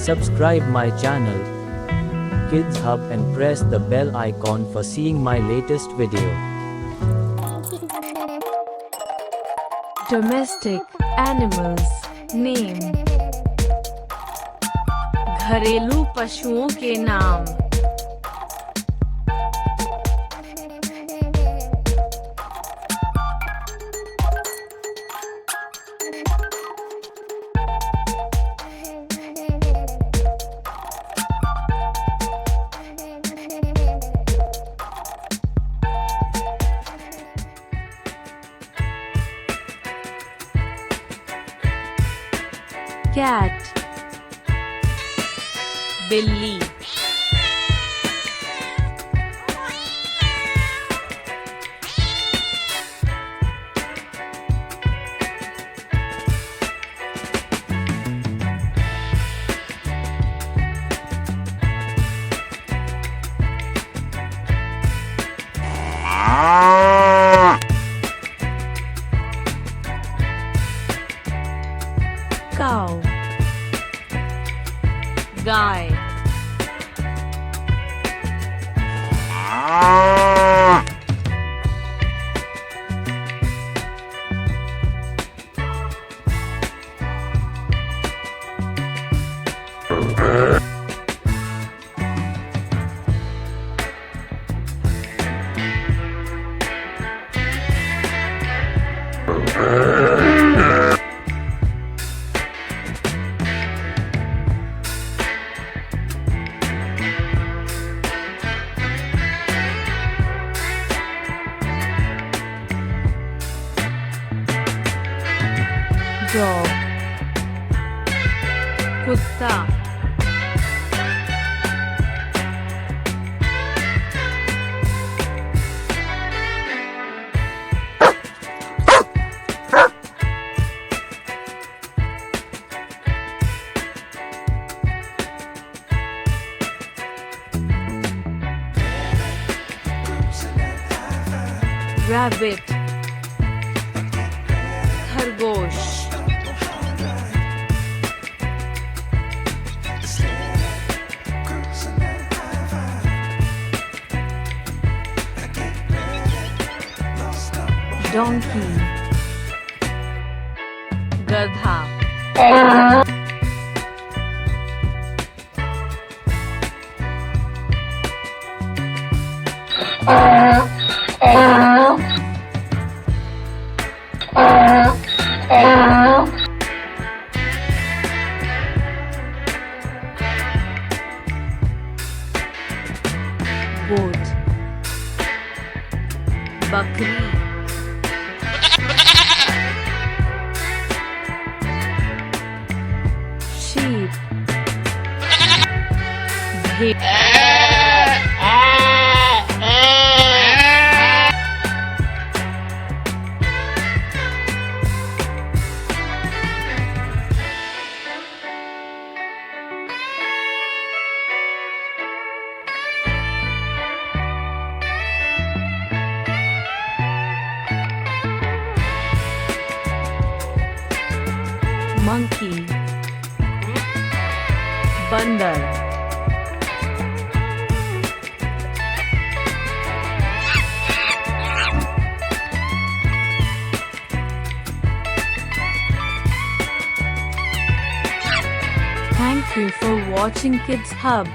Subscribe my channel, Kids Hub, and press the bell icon for seeing my latest video. Domestic animals name. घरेलू पशुओं के नाम. Cat, बिल्ली. Cow, गाय. Dog, कुत्ता. Rabbit, खरगोश. Donkey, गधा. Goat, बकरी. Sheep, भेड़. Monkey, बंदर. Thank you for watching Kids Hub.